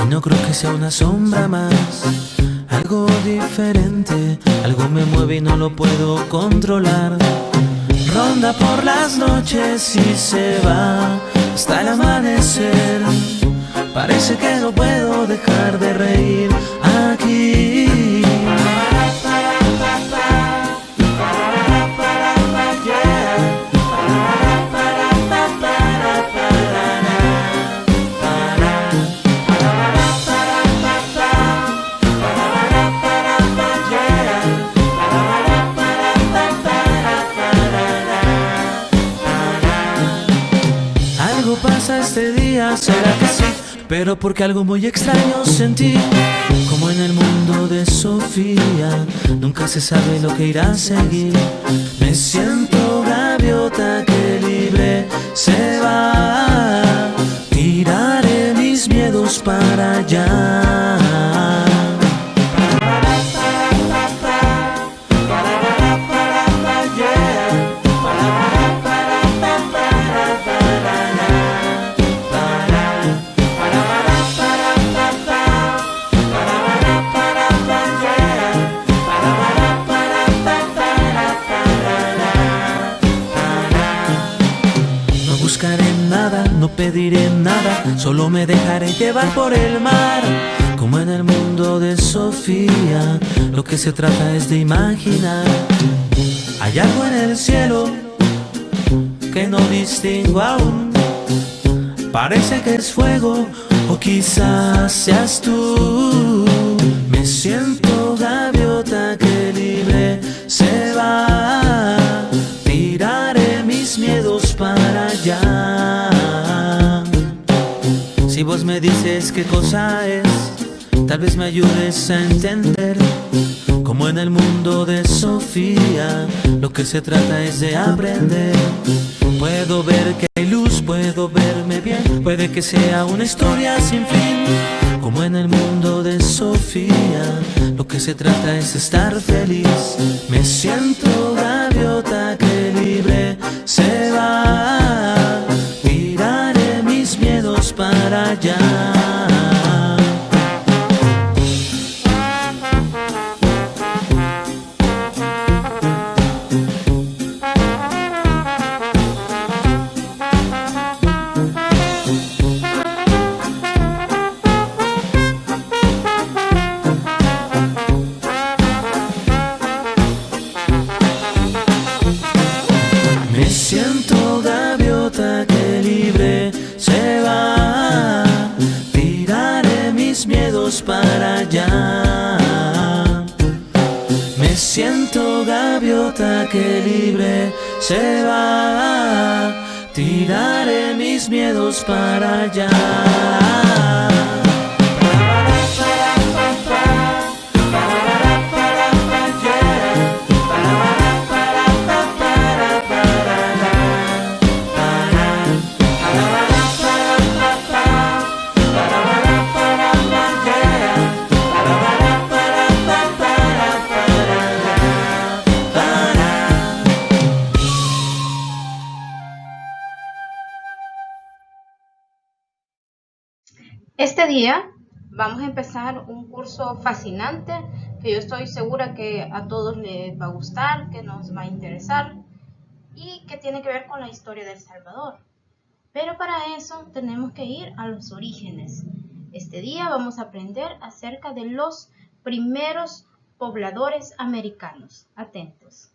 y no creo que sea una sombra más. Algo diferente, algo me mueve y no lo puedo controlar. Ronda por las noches y se va hasta el amanecer. Parece que no puedo dejar de reír aquí. Algo pasa este día, será que sí, pero porque algo muy extraño sentí. Como en el mundo de Sofía, nunca se sabe lo que irá a seguir. Me siento gaviota que libre se va. Tiraré mis miedos para allá. No buscaré nada, no pediré nada, solo me dejaré llevar por el mar. Como en el mundo de Sofía, lo que se trata es de imaginar. Hay algo en el cielo que no distingo aún. Parece que es fuego o quizás seas tú. Me siento gaviota que libre se va. Tiraré mis miedos para allá. Si vos me dices qué cosa es, tal vez me ayudes a entender. Como en el mundo de Sofía, lo que se trata es de aprender. Puedo ver que hay luz, puedo verme bien, puede que sea una historia sin fin. Como en el mundo de Sofía, lo que se trata es estar feliz. Me siento gaviota que libre se va. Tiraré mis miedos para allá. Me siento gaviota que libre se va. Tiraré mis miedos para allá. Me siento gaviota que libre se va. Tiraré mis miedos para allá. Este día vamos a empezar un curso fascinante que yo estoy segura que a todos les va a gustar, que nos va a interesar y que tiene que ver con la historia de El Salvador. Pero para eso tenemos que ir a los orígenes. Este día vamos a aprender acerca de los primeros pobladores americanos. Atentos.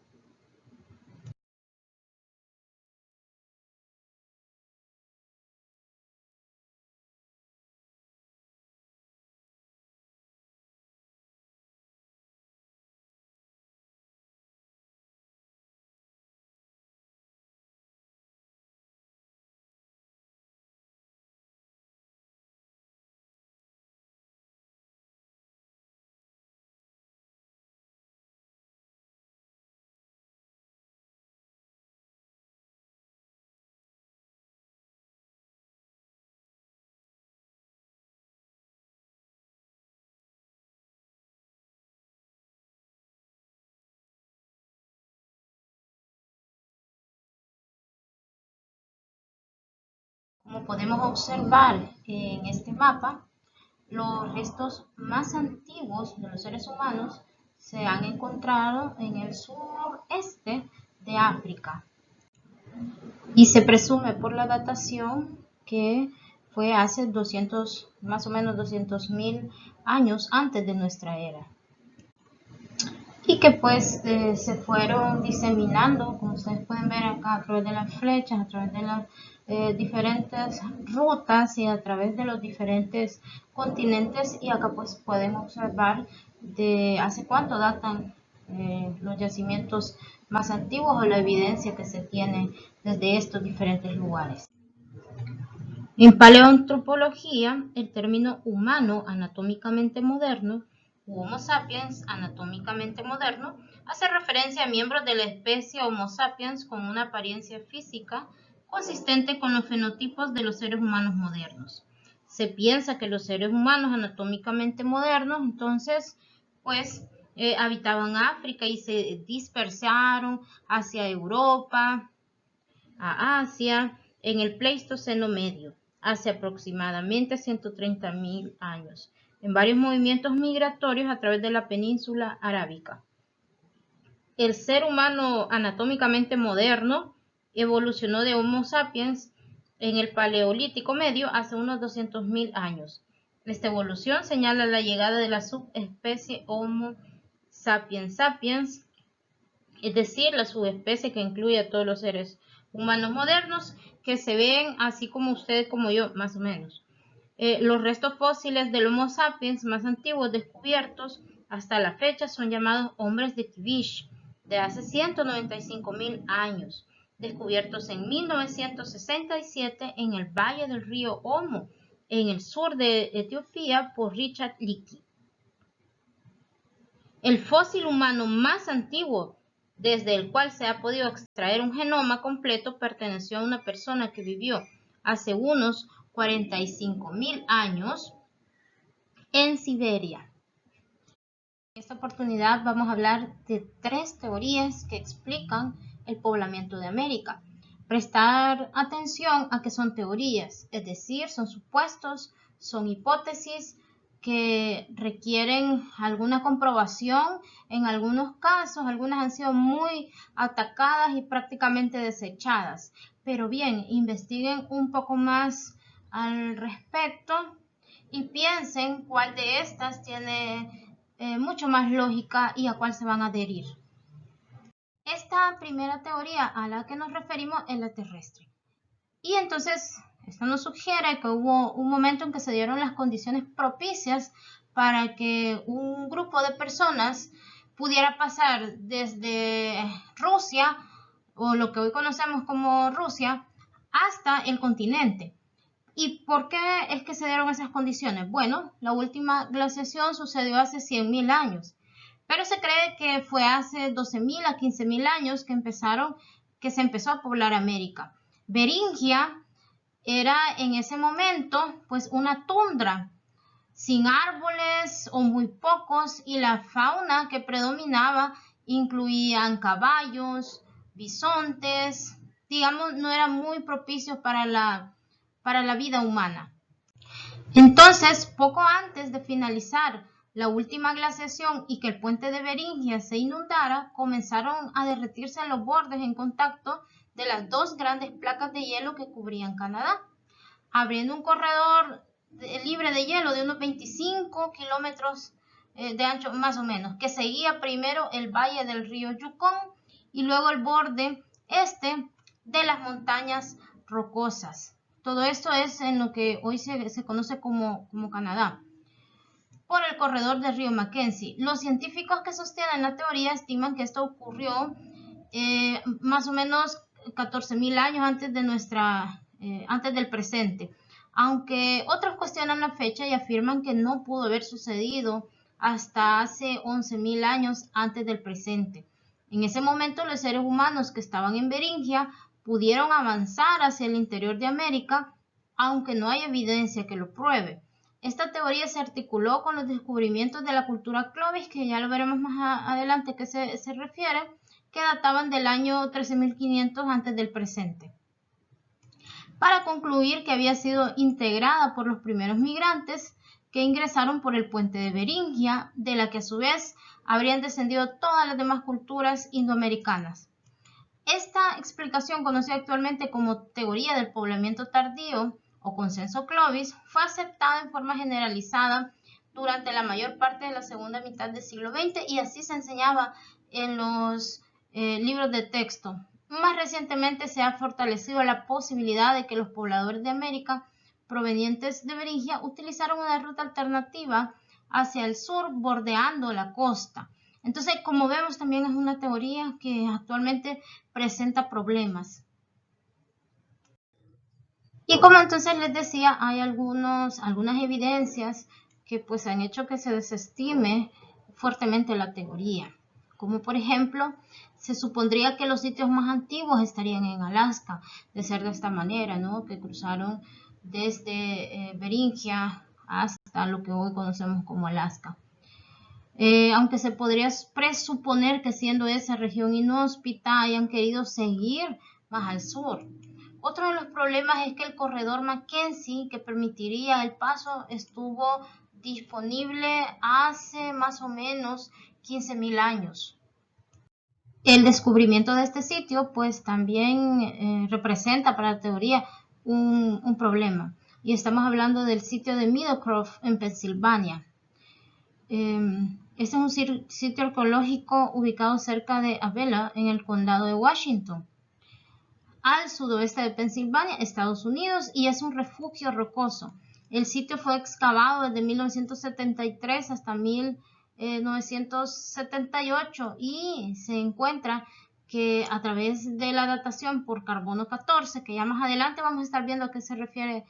Como podemos observar en este mapa, los restos más antiguos de los seres humanos se han encontrado en el sureste de África y se presume por la datación que fue hace 200, más o menos 200.000 años antes de nuestra era. Y que pues se fueron diseminando, como ustedes pueden ver acá, a través de las flechas, a través de las diferentes rutas y a través de los diferentes continentes. Y acá pues pueden observar de hace cuánto datan los yacimientos más antiguos o la evidencia que se tiene desde estos diferentes lugares. En paleoantropología, el término humano anatómicamente moderno Homo sapiens anatómicamente moderno hace referencia a miembros de la especie Homo sapiens con una apariencia física consistente con los fenotipos de los seres humanos modernos. Se piensa que los seres humanos anatómicamente modernos entonces pues habitaban África y se dispersaron hacia Europa, a Asia, en el Pleistoceno medio, hace aproximadamente 130.000 años, en varios movimientos migratorios a través de la península arábica. El ser humano anatómicamente moderno evolucionó de Homo sapiens en el Paleolítico medio hace unos 200.000 años. Esta evolución señala la llegada de la subespecie Homo sapiens sapiens, es decir, la subespecie que incluye a todos los seres humanos modernos que se ven así como usted, como yo, más o menos. Los restos fósiles del Homo sapiens más antiguos descubiertos hasta la fecha son llamados hombres de Kibish, de hace 195.000 años, descubiertos en 1967 en el valle del río Omo, en el sur de Etiopía, por Richard Leakey. El fósil humano más antiguo desde el cual se ha podido extraer un genoma completo perteneció a una persona que vivió hace unos 45.000 años en Siberia. En esta oportunidad vamos a hablar de 3 teorías que explican el poblamiento de América. Prestar atención a que son teorías, es decir, son supuestos, son hipótesis que requieren alguna comprobación. En algunos casos, algunas han sido muy atacadas y prácticamente desechadas. Pero bien, investiguen un poco más al respecto y piensen cuál de estas tiene mucho más lógica y a cuál se van a adherir. Esta primera teoría a la que nos referimos es la terrestre. Y entonces, esto nos sugiere que hubo un momento en que se dieron las condiciones propicias para que un grupo de personas pudiera pasar desde Rusia, o lo que hoy conocemos como Rusia, hasta el continente. ¿Y por qué es que se dieron esas condiciones? Bueno, la última glaciación sucedió hace 100.000 años, pero se cree que fue hace 12.000 a 15.000 años que se empezó a poblar América. Beringia era en ese momento pues una tundra sin árboles o muy pocos, y la fauna que predominaba incluían caballos, bisontes, digamos, no era muy propicio para la vida humana. Entonces, poco antes de finalizar la última glaciación y que el puente de Beringia se inundara, comenzaron a derretirse los bordes en contacto de las 2 grandes placas de hielo que cubrían Canadá, abriendo un corredor libre de hielo de unos 25 kilómetros de ancho más o menos, que seguía primero el valle del río Yukón y luego el borde este de las montañas rocosas. Todo esto es en lo que hoy se conoce como Canadá, por el corredor del río Mackenzie. Los científicos que sostienen la teoría estiman que esto ocurrió más o menos 14.000 años antes del presente, aunque otros cuestionan la fecha y afirman que no pudo haber sucedido hasta hace 11.000 años antes del presente. En ese momento, los seres humanos que estaban en Beringia pudieron avanzar hacia el interior de América, aunque no hay evidencia que lo pruebe. Esta teoría se articuló con los descubrimientos de la cultura Clovis, que ya lo veremos más adelante que se refiere, que databan del año 13.500 antes del presente, para concluir que había sido integrada por los primeros migrantes que ingresaron por el puente de Beringia, de la que a su vez habrían descendido todas las demás culturas indoamericanas. Esta explicación, conocida actualmente como teoría del poblamiento tardío o consenso Clovis, fue aceptada en forma generalizada durante la mayor parte de la segunda mitad del siglo XX y así se enseñaba en los libros de texto. Más recientemente se ha fortalecido la posibilidad de que los pobladores de América provenientes de Beringia utilizaron una ruta alternativa hacia el sur bordeando la costa. Entonces, como vemos, también es una teoría que actualmente presenta problemas. Y como entonces les decía, hay algunas evidencias que pues han hecho que se desestime fuertemente la teoría. Como por ejemplo, se supondría que los sitios más antiguos estarían en Alaska, de ser de esta manera, ¿no? Que cruzaron desde Beringia hasta lo que hoy conocemos como Alaska. Aunque se podría presuponer que siendo esa región inhóspita hayan querido seguir más al sur. Otro de los problemas es que el corredor Mackenzie, que permitiría el paso, estuvo disponible hace más o menos 15.000 años. El descubrimiento de este sitio pues también representa para la teoría un problema. Y estamos hablando del sitio de Meadowcroft en Pensilvania. Este es un sitio arqueológico ubicado cerca de Avella, en el condado de Washington, al sudoeste de Pensilvania, Estados Unidos, y es un refugio rocoso. El sitio fue excavado desde 1973 hasta 1978 y se encuentra que a través de la datación por carbono 14, que ya más adelante vamos a estar viendo a qué se refiere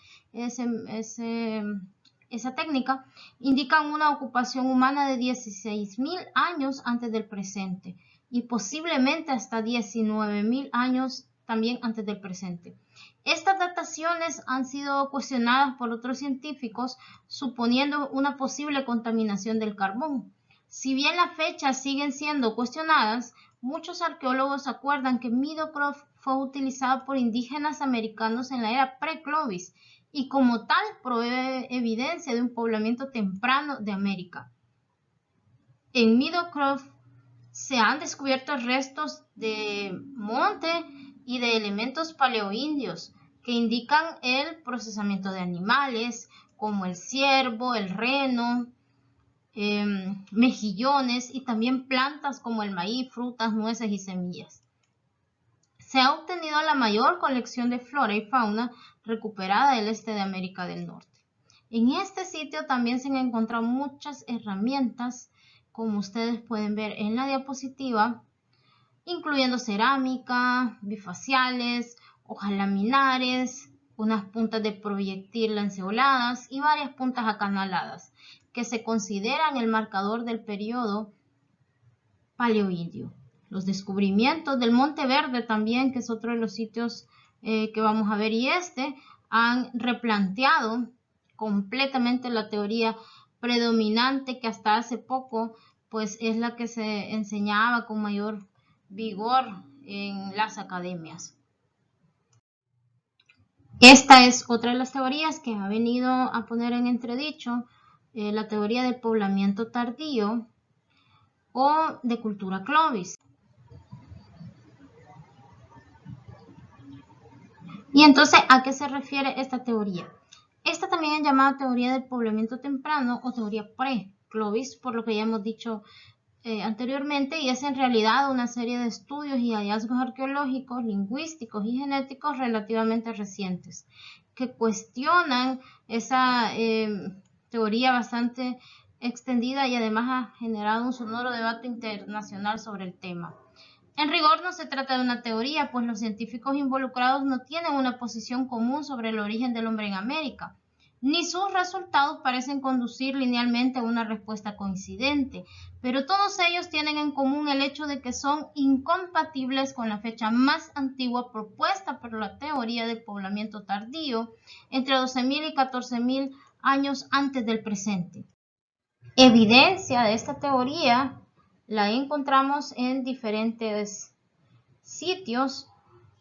esa técnica, indican una ocupación humana de 16.000 años antes del presente y posiblemente hasta 19.000 años también antes del presente. Estas dataciones han sido cuestionadas por otros científicos, suponiendo una posible contaminación del carbón. Si bien las fechas siguen siendo cuestionadas, muchos arqueólogos acuerdan que Meadowcroft fue utilizado por indígenas americanos en la era pre-Clovis y como tal provee evidencia de un poblamiento temprano de América. En Meadowcroft se han descubierto restos de monte y de elementos paleoindios que indican el procesamiento de animales como el ciervo, el reno, mejillones y también plantas como el maíz, frutas, nueces y semillas. Se ha obtenido la mayor colección de flora y fauna recuperada del este de América del Norte. En este sitio también se han encontrado muchas herramientas, como ustedes pueden ver en la diapositiva, incluyendo cerámica, bifaciales, hojas laminares, unas puntas de proyectil lanceoladas y varias puntas acanaladas, que se consideran el marcador del periodo paleoindio. Los descubrimientos del Monte Verde también, que es otro de los sitios que vamos a ver, y han replanteado completamente la teoría predominante que hasta hace poco pues es la que se enseñaba con mayor vigor en las academias. Esta es otra de las teorías que ha venido a poner en entredicho la teoría del poblamiento tardío o de cultura Clovis. Y entonces, ¿a qué se refiere esta teoría? Esta también es llamada teoría del poblamiento temprano o teoría pre-Clovis, por lo que ya hemos dicho anteriormente, y es en realidad una serie de estudios y hallazgos arqueológicos, lingüísticos y genéticos relativamente recientes que cuestionan esa teoría bastante extendida y además ha generado un sonoro debate internacional sobre el tema. En rigor no se trata de una teoría, pues los científicos involucrados no tienen una posición común sobre el origen del hombre en América, ni sus resultados parecen conducir linealmente a una respuesta coincidente, pero todos ellos tienen en común el hecho de que son incompatibles con la fecha más antigua propuesta por la teoría del poblamiento tardío, entre 12.000 y 14.000 años antes del presente. Evidencia de esta teoría la encontramos en diferentes sitios,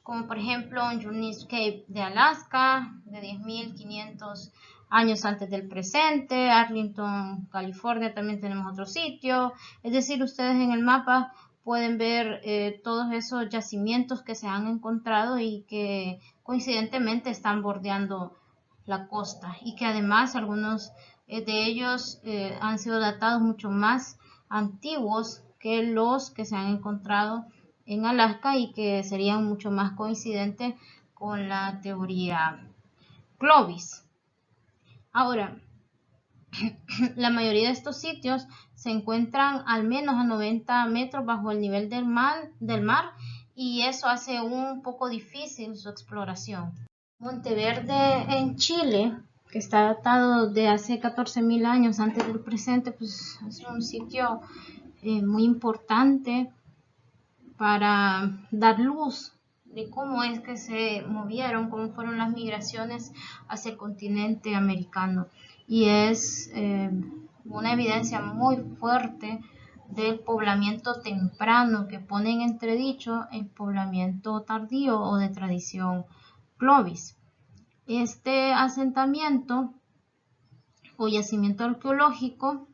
como por ejemplo en Journeys Cape de Alaska, de 10.500 años antes del presente. Arlington, California, también tenemos otro sitio. Es decir, ustedes en el mapa pueden ver todos esos yacimientos que se han encontrado y que coincidentemente están bordeando la costa, y que además algunos de ellos han sido datados mucho más antiguos que los que se han encontrado en Alaska y que serían mucho más coincidentes con la teoría Clovis. Ahora, la mayoría de estos sitios se encuentran al menos a 90 metros bajo el nivel del mar, y eso hace un poco difícil su exploración. Monteverde en Chile, que está datado de hace 14.000 años antes del presente, pues es un sitio muy importante para dar luz de cómo es que se movieron, cómo fueron las migraciones hacia el continente americano. Y es una evidencia muy fuerte del poblamiento temprano, que pone en entredicho el poblamiento tardío o de tradición Clovis. Este asentamiento o yacimiento arqueológico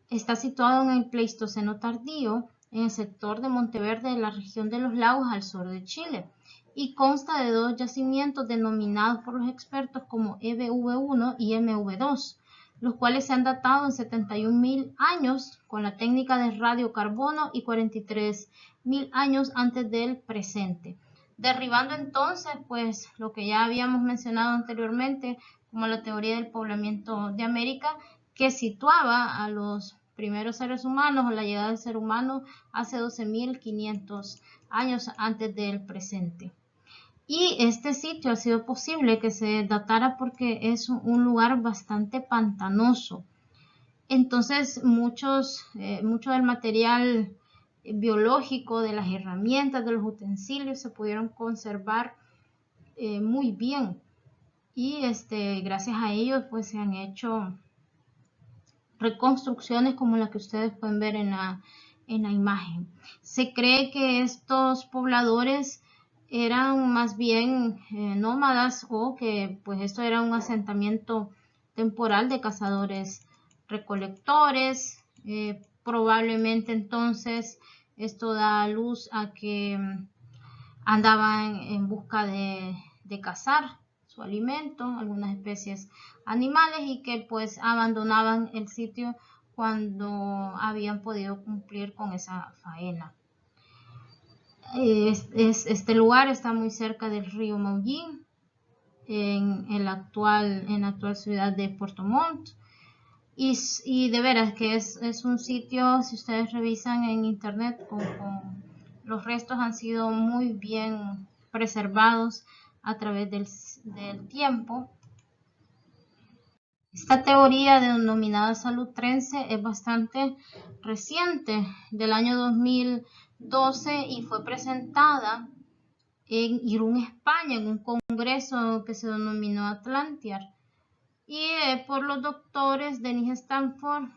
está situado en el Pleistoceno tardío, en el sector de Monteverde de la región de los lagos al sur de Chile, y consta de dos yacimientos denominados por los expertos como EBV1 y MV2, los cuales se han datado en 71.000 años con la técnica de radiocarbono y 43.000 años antes del presente, derribando entonces pues lo que ya habíamos mencionado anteriormente como la teoría del poblamiento de América, que situaba a los primeros seres humanos o la llegada del ser humano hace 12.500 años antes del presente. Y este sitio ha sido posible que se datara porque es un lugar bastante pantanoso. Entonces mucho del material biológico, de las herramientas, de los utensilios se pudieron conservar muy bien, y gracias a ellos pues se han hecho reconstrucciones como la que ustedes pueden ver en la imagen. Se cree que estos pobladores eran más bien nómadas, o que pues esto era un asentamiento temporal de cazadores recolectores. Probablemente entonces esto da luz a que andaban en busca de cazar su alimento, algunas especies animales, y que pues abandonaban el sitio cuando habían podido cumplir con esa faena. Este lugar está muy cerca del río Maullín, en la actual ciudad de Puerto Montt, y de veras que es un sitio, si ustedes revisan en internet, los restos han sido muy bien preservados a través del tiempo. Esta teoría denominada salutrense es bastante reciente, del año 2012, y fue presentada en Irún, España, en un congreso que se denominó Atlantiar, y por los doctores Denis Stanford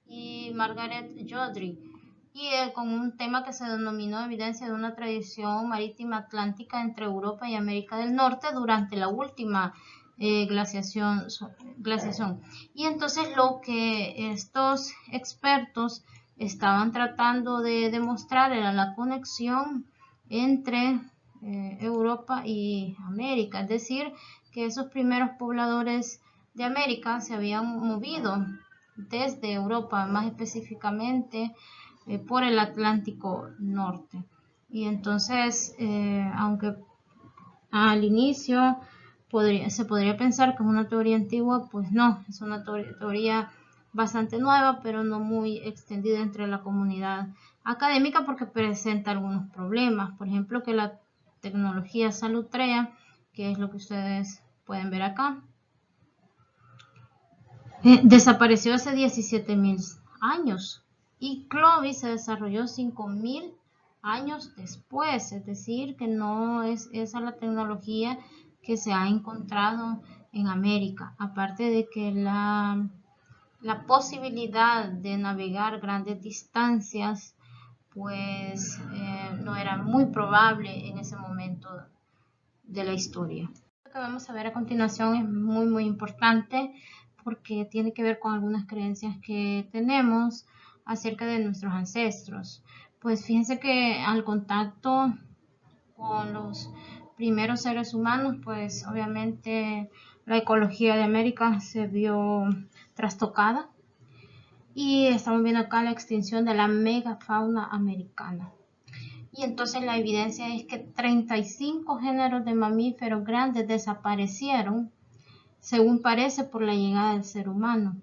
y Margaret Jodrey, y con un tema que se denominó evidencia de una tradición marítima atlántica entre Europa y América del Norte durante la última glaciación. Y entonces lo que estos expertos estaban tratando de demostrar era la conexión entre Europa y América, es decir, que esos primeros pobladores de América se habían movido desde Europa, más específicamente por el Atlántico Norte. Y entonces, aunque al inicio se podría pensar que es una teoría antigua, pues no, es una teoría bastante nueva, pero no muy extendida entre la comunidad académica, porque presenta algunos problemas. Por ejemplo, que la tecnología salutrea, que es lo que ustedes pueden ver acá, desapareció hace 17.000 años, y Clovis se desarrolló 5.000 años después, es decir, que no es esa la tecnología que se ha encontrado en América, aparte de que la posibilidad de navegar grandes distancias pues no era muy probable en ese momento de la historia. Lo que vamos a ver a continuación es muy importante porque tiene que ver con algunas creencias que tenemos acerca de nuestros ancestros. Pues fíjense que al contacto con los primeros seres humanos, pues obviamente la ecología de América se vio trastocada y estamos viendo acá la extinción de la megafauna americana. Y entonces la evidencia es que 35 géneros de mamíferos grandes desaparecieron, según parece, por la llegada del ser humano.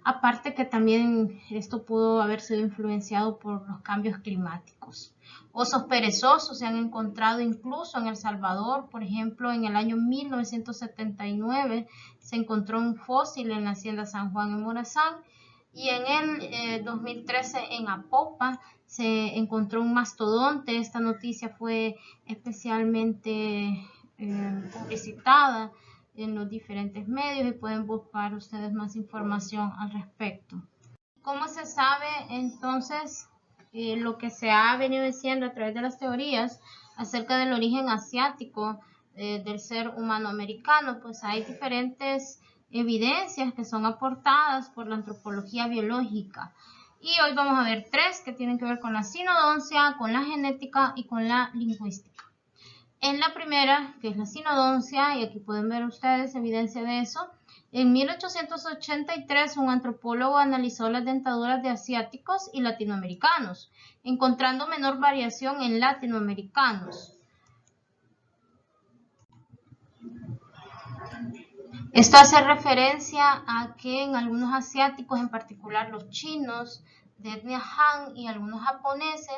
Aparte que también esto pudo haber sido influenciado por los cambios climáticos. Osos perezosos se han encontrado incluso en El Salvador. Por ejemplo, en el año 1979 se encontró un fósil en la hacienda San Juan en Morazán, y en el 2013 en Apopa se encontró un mastodonte. Esta noticia fue especialmente publicitada en los diferentes medios y pueden buscar ustedes más información al respecto. ¿Cómo se sabe entonces lo que se ha venido diciendo a través de las teorías acerca del origen asiático del ser humano americano? Pues hay diferentes evidencias que son aportadas por la antropología biológica. Y hoy vamos a ver tres que tienen que ver con la sinodoncia, con la genética y con la lingüística. En la primera, que es la sinodoncia, y aquí pueden ver ustedes evidencia de eso, en 1883 un antropólogo analizó las dentaduras de asiáticos y latinoamericanos, encontrando menor variación en latinoamericanos. Esto hace referencia a que en algunos asiáticos, en particular los chinos de etnia Han y algunos japoneses,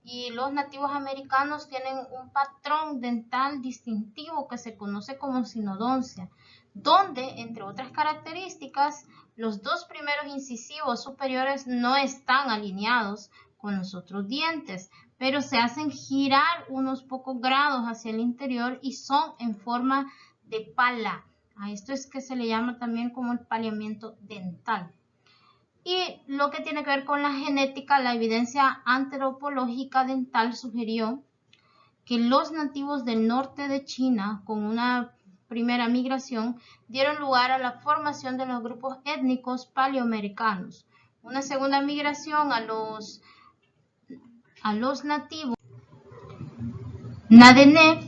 y los nativos americanos tienen un patrón dental distintivo que se conoce como sinodoncia, donde, entre otras características, los dos primeros incisivos superiores no están alineados con los otros dientes, pero se hacen girar unos pocos grados hacia el interior y son en forma de pala. A esto es que se le llama también como el paliamiento dental. Y lo que tiene que ver con la genética, la evidencia antropológica dental sugirió que los nativos del norte de China, con una primera migración, dieron lugar a la formación de los grupos étnicos paleoamericanos. Una segunda migración a los nativos Nadenev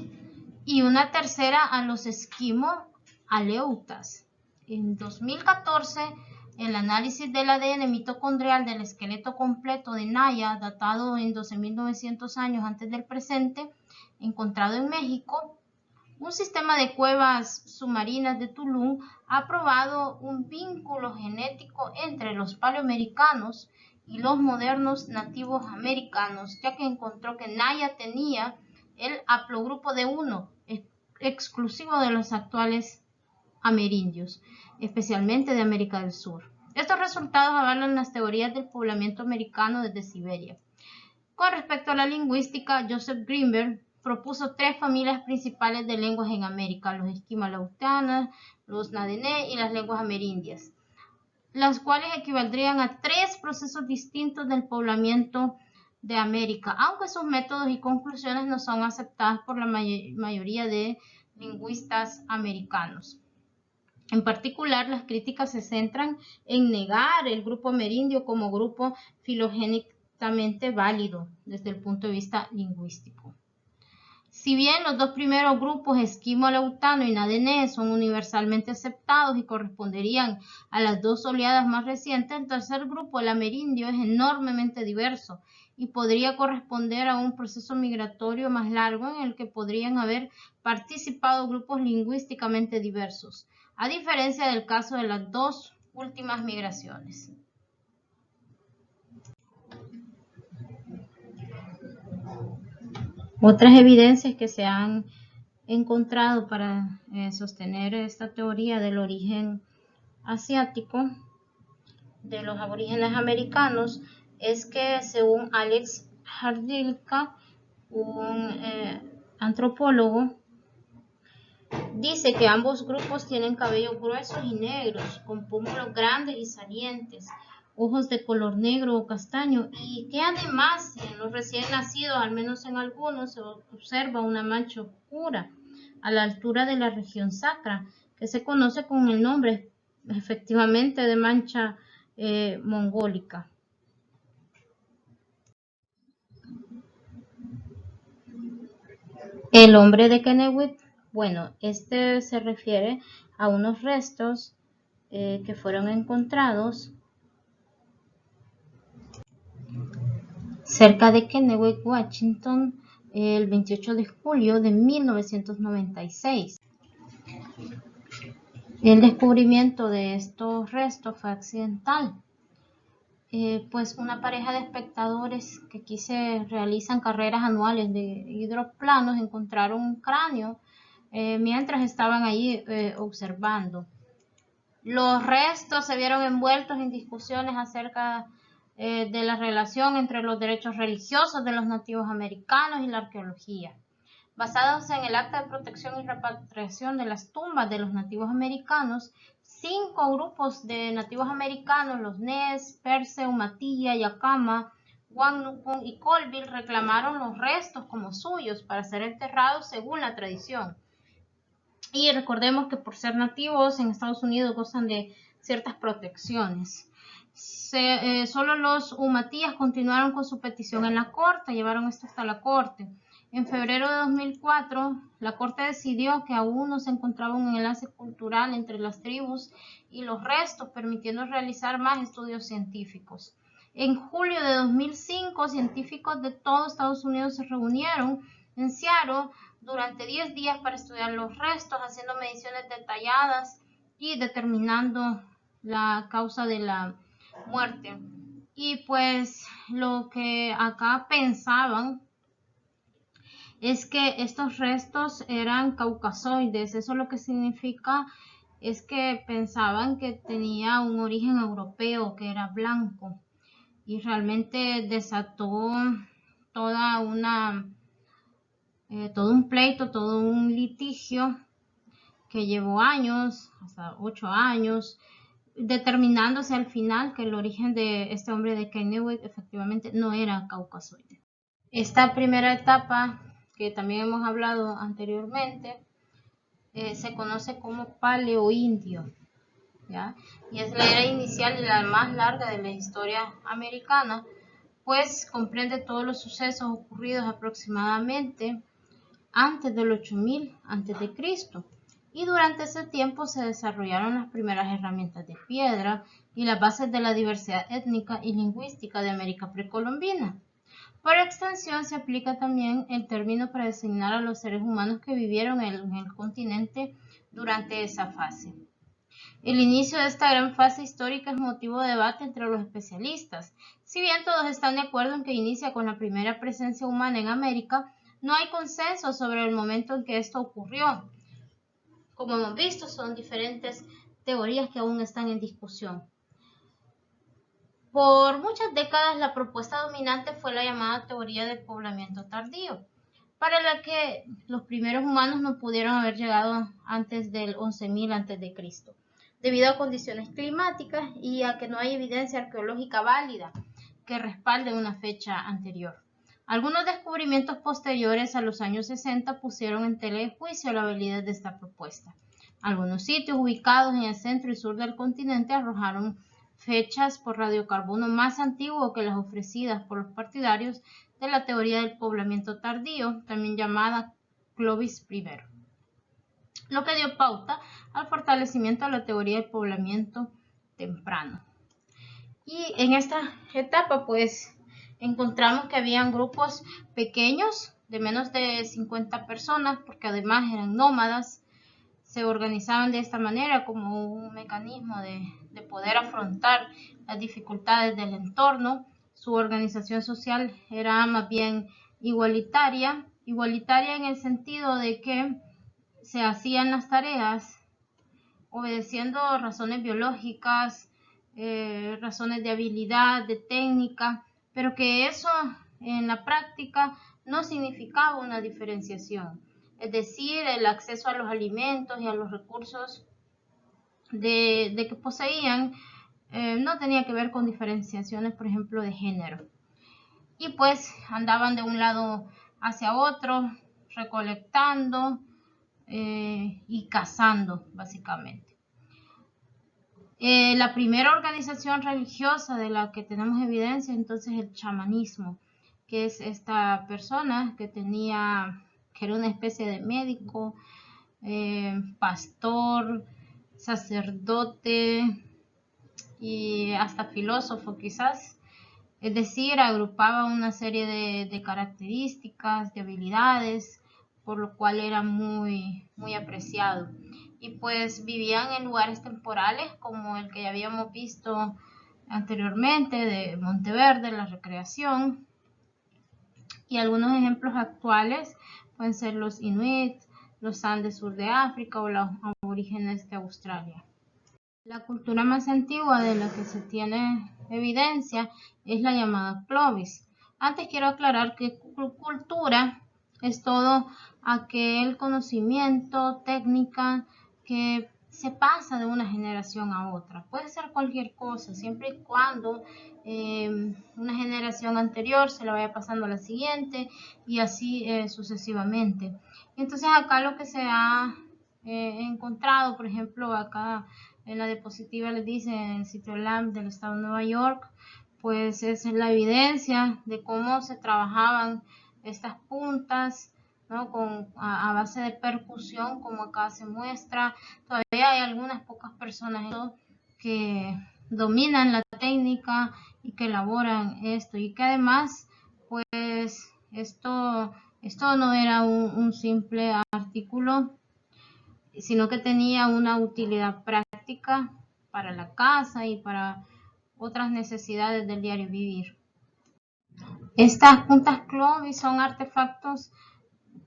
y una tercera a los esquimo-aleutas. En 2014, el análisis del ADN mitocondrial del esqueleto completo de Naya, datado en 12.900 años antes del presente, encontrado en México, un sistema de cuevas submarinas de Tulum ha probado un vínculo genético entre los paleoamericanos y los modernos nativos americanos, ya que encontró que Naya tenía el haplogrupo de 1, exclusivo de los actuales amerindios, especialmente de América del Sur. Estos resultados avalan las teorías del poblamiento americano desde Siberia. Con respecto a la lingüística, Joseph Greenberg propuso tres familias principales de lenguas en América: los esquimo-aleutianos, los nadené y las lenguas amerindias, las cuales equivaldrían a tres procesos distintos del poblamiento de América, aunque sus métodos y conclusiones no son aceptadas por la mayoría de lingüistas americanos. En particular, las críticas se centran en negar el grupo amerindio como grupo filogénicamente válido desde el punto de vista lingüístico. Si bien los dos primeros grupos, esquimo-aleutano y nadené, son universalmente aceptados y corresponderían a las dos oleadas más recientes, el tercer grupo, el amerindio, es enormemente diverso y podría corresponder a un proceso migratorio más largo en el que podrían haber participado grupos lingüísticamente diversos, a diferencia del caso de las dos últimas migraciones. Otras evidencias que se han encontrado para sostener esta teoría del origen asiático de los aborígenes americanos es que, según Alex Hrdlicka, un antropólogo, dice que ambos grupos tienen cabellos gruesos y negros, con pómulos grandes y salientes, ojos de color negro o castaño, y que además en los recién nacidos, al menos en algunos, se observa una mancha oscura a la altura de la región sacra, que se conoce con el nombre efectivamente de mancha mongólica. El hombre de Kennewick, bueno, este se refiere a unos restos que fueron encontrados cerca de Kennewick, Washington, el 28 de julio de 1996. El descubrimiento de estos restos fue accidental, pues una pareja de espectadores que aquí se realizan carreras anuales de hidroplanos encontraron un cráneo mientras estaban allí observando. Los restos se vieron envueltos en discusiones acerca de la relación entre los derechos religiosos de los nativos americanos y la arqueología. Basados en el Acta de Protección y Repatriación de las Tumbas de los Nativos Americanos, 5 grupos de nativos americanos, los Nez, Perce, Umatilla, Yakama, Wanupon y Colville, reclamaron los restos como suyos para ser enterrados según la tradición. Y recordemos que por ser nativos en Estados Unidos gozan de ciertas protecciones. Solo los Umatillas continuaron con su petición en la corte, llevaron esto hasta la corte. En febrero de 2004, la corte decidió que aún no se encontraba un enlace cultural entre las tribus y los restos, permitiendo realizar más estudios científicos. En julio de 2005, científicos de todo Estados Unidos se reunieron en Seattle durante 10 días para estudiar los restos, haciendo mediciones detalladas y determinando la causa de la muerte. Y pues lo que acá pensaban es que estos restos eran caucasoides. Eso lo que significa es que pensaban que tenía un origen europeo, que era blanco, y realmente desató toda todo un pleito, todo un litigio que llevó años, hasta 8 años, determinándose al final que el origen de este hombre de Kennewick efectivamente no era caucasoide. Esta primera etapa, que también hemos hablado anteriormente, se conoce como paleoindio, ¿ya? Y es la era inicial y la más larga de la historia americana, pues comprende todos los sucesos ocurridos aproximadamente antes del 8000 a.C. Y durante ese tiempo se desarrollaron las primeras herramientas de piedra y las bases de la diversidad étnica y lingüística de América precolombina. Por extensión, se aplica también el término para designar a los seres humanos que vivieron en el continente durante esa fase. El inicio de esta gran fase histórica es motivo de debate entre los especialistas. Si bien todos están de acuerdo en que inicia con la primera presencia humana en América, no hay consenso sobre el momento en que esto ocurrió. Como hemos visto, son diferentes teorías que aún están en discusión. Por muchas décadas, la propuesta dominante fue la llamada teoría del poblamiento tardío, para la que los primeros humanos no pudieron haber llegado antes del 11.000 a.C., debido a condiciones climáticas y a que no hay evidencia arqueológica válida que respalde una fecha anterior. Algunos descubrimientos posteriores a los años 60 pusieron en tela de juicio la validez de esta propuesta. Algunos sitios ubicados en el centro y sur del continente arrojaron fechas por radiocarbono más antiguo que las ofrecidas por los partidarios de la teoría del poblamiento tardío, también llamada Clovis I, lo que dio pauta al fortalecimiento de la teoría del poblamiento temprano. Y en esta etapa pues encontramos que habían grupos pequeños de menos de 50 personas, porque además eran nómadas. Se organizaban de esta manera como un mecanismo de poder afrontar las dificultades del entorno. Su organización social era más bien igualitaria en el sentido de que se hacían las tareas obedeciendo razones biológicas, razones de habilidad, de técnica, pero que eso en la práctica no significaba una diferenciación. Es decir, el acceso a los alimentos y a los recursos de que poseían no tenía que ver con diferenciaciones, por ejemplo, de género. Y pues andaban de un lado hacia otro, recolectando, y cazando, básicamente. La primera organización religiosa de la que tenemos evidencia entonces es el chamanismo, que es esta persona que era una especie de médico, pastor, sacerdote y hasta filósofo quizás. Es decir, agrupaba una serie de características, de habilidades, por lo cual era muy apreciado. Y pues vivían en lugares temporales como el que ya habíamos visto anteriormente de Monteverde, la recreación. Y algunos ejemplos actuales pueden ser los Inuit, los Andes sur de África o los aborígenes de Australia. La cultura más antigua de la que se tiene evidencia es la llamada Clovis. Antes quiero aclarar que cultura es todo aquel conocimiento, técnica que se pasa de una generación a otra. Puede ser cualquier cosa, siempre y cuando una generación anterior se la vaya pasando a la siguiente y así sucesivamente. Entonces acá lo que se ha encontrado, por ejemplo, acá en la diapositiva les dice en el sitio LAMP del estado de Nueva York, pues es la evidencia de cómo se trabajaban estas puntas, ¿no? A base de percusión, como acá se muestra. Todavía hay algunas pocas personas que dominan la técnica y que elaboran esto, y que además, pues esto no era un simple artículo, sino que tenía una utilidad práctica para la casa y para otras necesidades del diario vivir. Estas puntas Clovis son artefactos,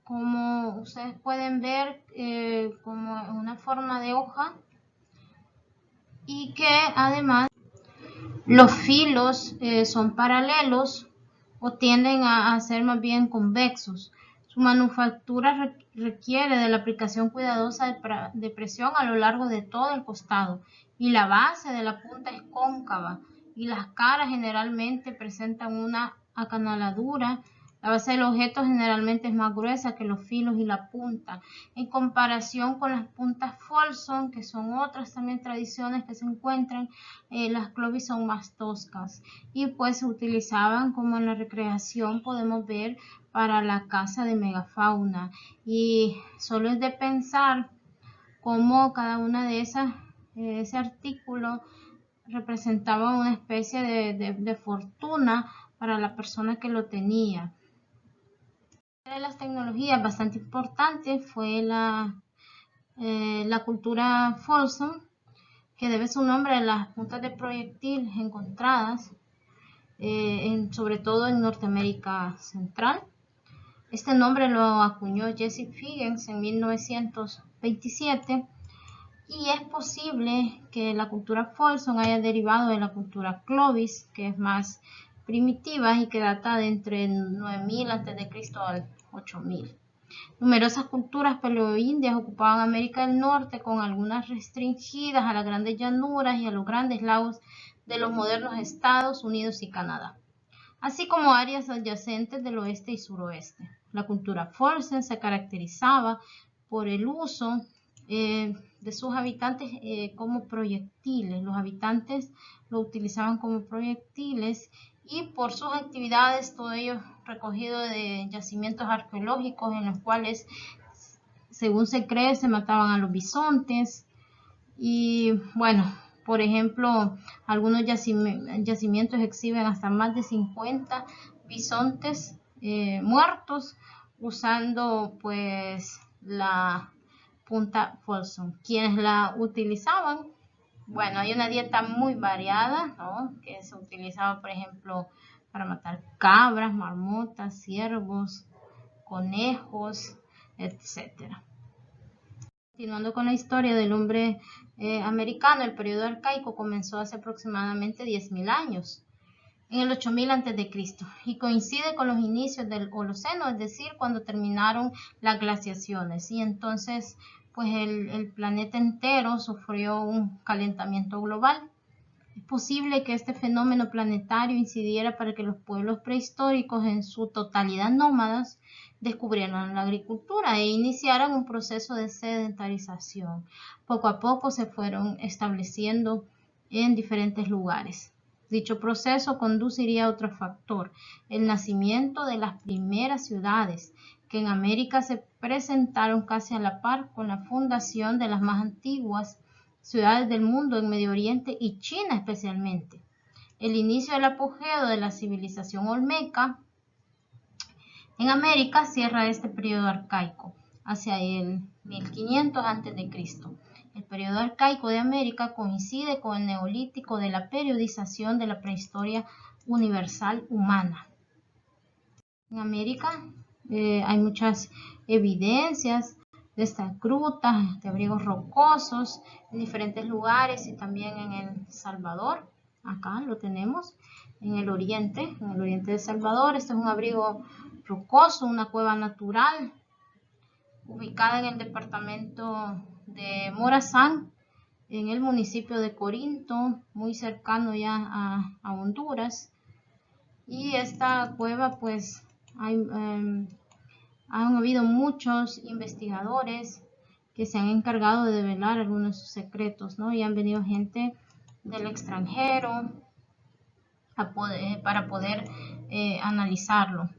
como ustedes pueden ver, como una forma de hoja, y que además los filos son paralelos o tienden a ser más bien convexos. Su manufactura requiere de la aplicación cuidadosa de presión a lo largo de todo el costado, y la base de la punta es cóncava y las caras generalmente presentan una acanaladura. La base del objeto generalmente es más gruesa que los filos y la punta. En comparación con las puntas Folsom, que son otras también tradiciones que se encuentran, las Clovis son más toscas y pues se utilizaban, como en la recreación podemos ver, para la caza de megafauna. Y solo es de pensar cómo cada una de esas, ese artículo representaba una especie de fortuna para la persona que lo tenía. Una de las tecnologías bastante importantes fue la cultura Folsom, que debe su nombre a las puntas de proyectil encontradas sobre todo en Norteamérica Central. Este nombre lo acuñó Jesse Figgins en 1927, y es posible que la cultura Folsom haya derivado de la cultura Clovis, que es más primitiva y que data de entre 9000 a.C. al 8000. Numerosas culturas paleoindias ocupaban América del Norte, con algunas restringidas a las grandes llanuras y a los grandes lagos de los modernos Estados Unidos y Canadá, así como áreas adyacentes del oeste y suroeste. La cultura Folsom se caracterizaba por el uso de sus habitantes como proyectiles. Los habitantes lo utilizaban como proyectiles, y por sus actividades, todo ello recogido de yacimientos arqueológicos en los cuales, según se cree, se mataban a los bisontes. Y bueno, por ejemplo, algunos yacimientos exhiben hasta más de 50 bisontes muertos usando pues la punta Folsom. ¿Quiénes la utilizaban? Bueno, hay una dieta muy variada, ¿no? Que se utilizaba, por ejemplo, para matar cabras, marmotas, ciervos, conejos, etcétera. Continuando con la historia del hombre americano, el periodo arcaico comenzó hace aproximadamente 10.000 años, en el 8000 a.C., y coincide con los inicios del Holoceno, es decir, cuando terminaron las glaciaciones, y entonces pues el planeta entero sufrió un calentamiento global. Es posible que este fenómeno planetario incidiera para que los pueblos prehistóricos, en su totalidad nómadas, descubrieron la agricultura e iniciaron un proceso de sedentarización. Poco a poco se fueron estableciendo en diferentes lugares. Dicho proceso conduciría a otro factor, el nacimiento de las primeras ciudades, que en América se presentaron casi a la par con la fundación de las más antiguas ciudades del mundo en Medio Oriente y China especialmente. El inicio del apogeo de la civilización olmeca en América cierra este periodo arcaico, hacia el 1500 a.C. El periodo arcaico de América coincide con el neolítico de la periodización de la prehistoria universal humana. En América hay muchas evidencias de estas grutas, de abrigos rocosos en diferentes lugares y también en El Salvador. Acá lo tenemos en el oriente de El Salvador. Este es un abrigo rocoso, una cueva natural ubicada en el departamento de Morazán, en el municipio de Corinto, muy cercano ya a Honduras. Y esta cueva, pues, han habido muchos investigadores que se han encargado de develar algunos de sus secretos, ¿no? Y han venido gente del extranjero para poder analizarlo.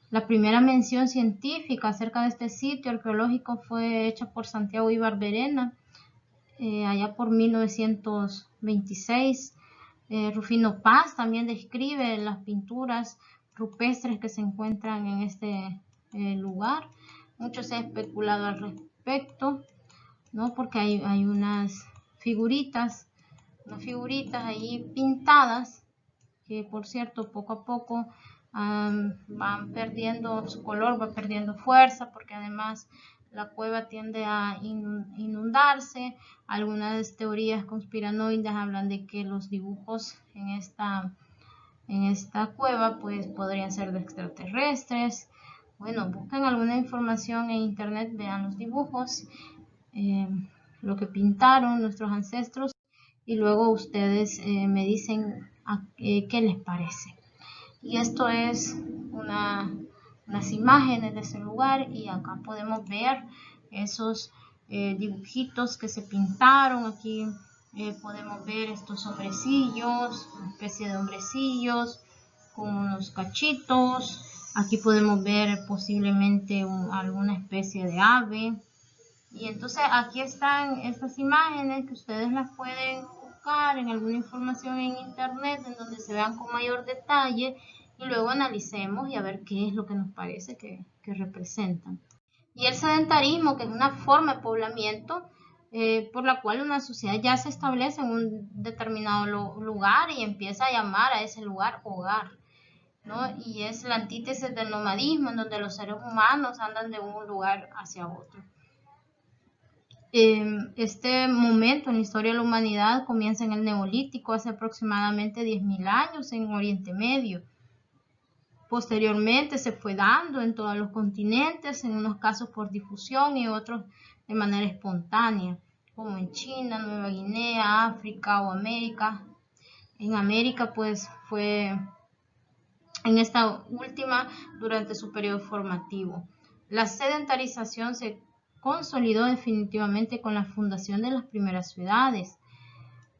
La primera mención científica acerca de este sitio arqueológico fue hecha por Santiago y Barberena, allá por 1926. Rufino Paz también describe las pinturas rupestres que se encuentran en este lugar. Mucho se ha especulado al respecto, ¿no? Porque hay unas figuritas ahí pintadas que, por cierto, poco a poco van perdiendo su color, va perdiendo fuerza, porque además la cueva tiende a inundarse. Algunas teorías conspiranoides hablan de que los dibujos en esta cueva pues podrían ser de extraterrestres. Bueno, busquen alguna información en internet, vean los dibujos, lo que pintaron nuestros ancestros, y luego ustedes me dicen qué les parece. Y esto es unas imágenes de ese lugar, y acá podemos ver esos dibujitos que se pintaron. Aquí podemos ver estos hombrecillos, una especie de hombrecillos con unos cachitos. Aquí podemos ver posiblemente alguna especie de ave. Y entonces aquí están estas imágenes que ustedes las pueden buscar en alguna información en internet en donde se vean con mayor detalle, y luego analicemos y a ver qué es lo que nos parece que representan. Y el sedentarismo, que es una forma de poblamiento por la cual una sociedad ya se establece en un determinado lugar y empieza a llamar a ese lugar hogar, ¿no? Y es la antítesis del nomadismo, en donde los seres humanos andan de un lugar hacia otro. Este momento en la historia de la humanidad comienza en el Neolítico, hace aproximadamente 10.000 años en Oriente Medio. Posteriormente se fue dando en todos los continentes, en unos casos por difusión y otros de manera espontánea, como en China, Nueva Guinea, África o América. En América pues fue en esta última durante su periodo formativo. La sedentarización se consolidó definitivamente con la fundación de las primeras ciudades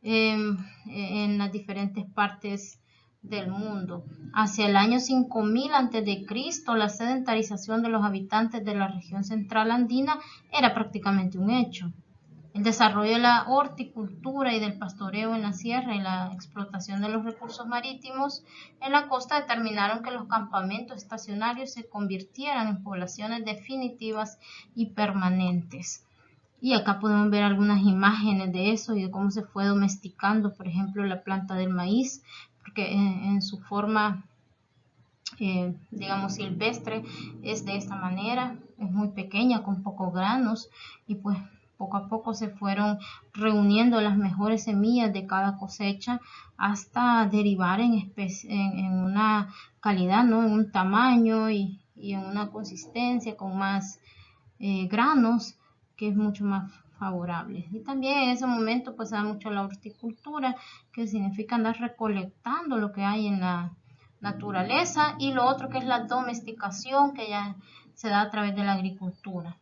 en las diferentes partes del mundo. Hacia el año 5000 a.C., la sedentarización de los habitantes de la región central andina era prácticamente un hecho. El desarrollo de la horticultura y del pastoreo en la sierra y la explotación de los recursos marítimos en la costa determinaron que los campamentos estacionarios se convirtieran en poblaciones definitivas y permanentes. Y acá podemos ver algunas imágenes de eso y de cómo se fue domesticando, por ejemplo, la planta del maíz, porque en su forma, digamos, silvestre es de esta manera, es muy pequeña, con pocos granos, y pues poco a poco se fueron reuniendo las mejores semillas de cada cosecha hasta derivar en una calidad, ¿no? En un tamaño y en una consistencia con más granos, que es mucho más favorable. Y también en ese momento pues se da mucho la horticultura, que significa andar recolectando lo que hay en la naturaleza, y lo otro que es la domesticación, que ya se da a través de la agricultura.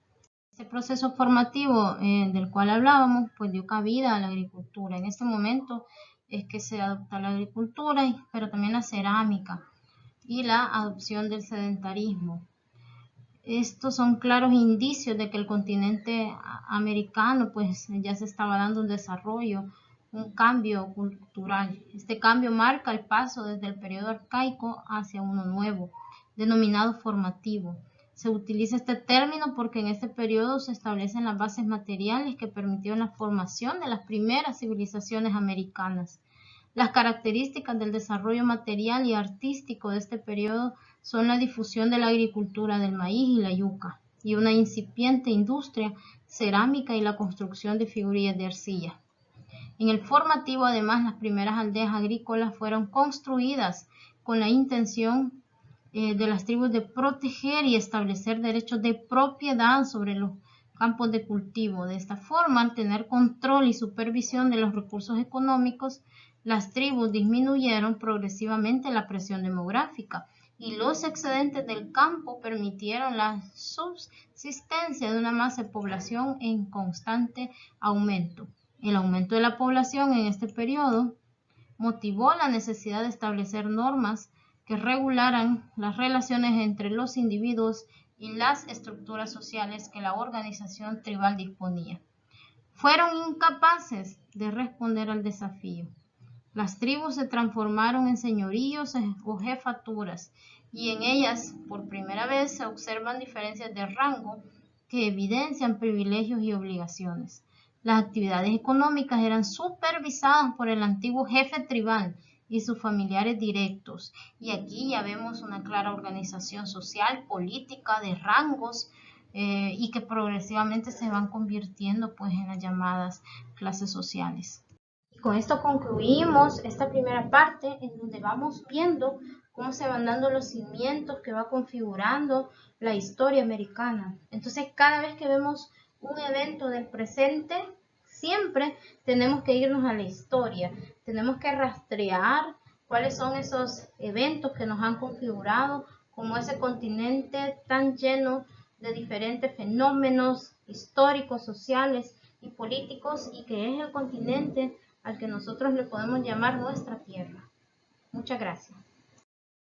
Este proceso formativo del cual hablábamos, pues dio cabida a la agricultura. En este momento es que se adopta la agricultura, pero también la cerámica y la adopción del sedentarismo. Estos son claros indicios de que el continente americano pues ya se estaba dando un desarrollo, un cambio cultural. Este cambio marca el paso desde el periodo arcaico hacia uno nuevo, denominado formativo. Se utiliza este término porque en este periodo se establecen las bases materiales que permitieron la formación de las primeras civilizaciones americanas. Las características del desarrollo material y artístico de este periodo son la difusión de la agricultura del maíz y la yuca, y una incipiente industria cerámica y la construcción de figurillas de arcilla. En el formativo, además, las primeras aldeas agrícolas fueron construidas con la intención de las tribus de proteger y establecer derechos de propiedad sobre los campos de cultivo. De esta forma, al tener control y supervisión de los recursos económicos, las tribus disminuyeron progresivamente la presión demográfica y los excedentes del campo permitieron la subsistencia de una masa de población en constante aumento. El aumento de la población en este periodo motivó la necesidad de establecer normas que regularan las relaciones entre los individuos y las estructuras sociales que la organización tribal disponía. Fueron incapaces de responder al desafío. Las tribus se transformaron en señoríos o jefaturas y en ellas por primera vez se observan diferencias de rango que evidencian privilegios y obligaciones. Las actividades económicas eran supervisadas por el antiguo jefe tribal y sus familiares directos. Y aquí ya vemos una clara organización social, política, de rangos y que progresivamente se van convirtiendo pues en las llamadas clases sociales. Con esto concluimos esta primera parte en donde vamos viendo cómo se van dando los cimientos que va configurando la historia americana. Entonces, cada vez que vemos un evento del presente, siempre tenemos que irnos a la historia. Tenemos que rastrear cuáles son esos eventos que nos han configurado como ese continente tan lleno de diferentes fenómenos históricos, sociales y políticos, y que es el continente al que nosotros le podemos llamar nuestra tierra. Muchas gracias.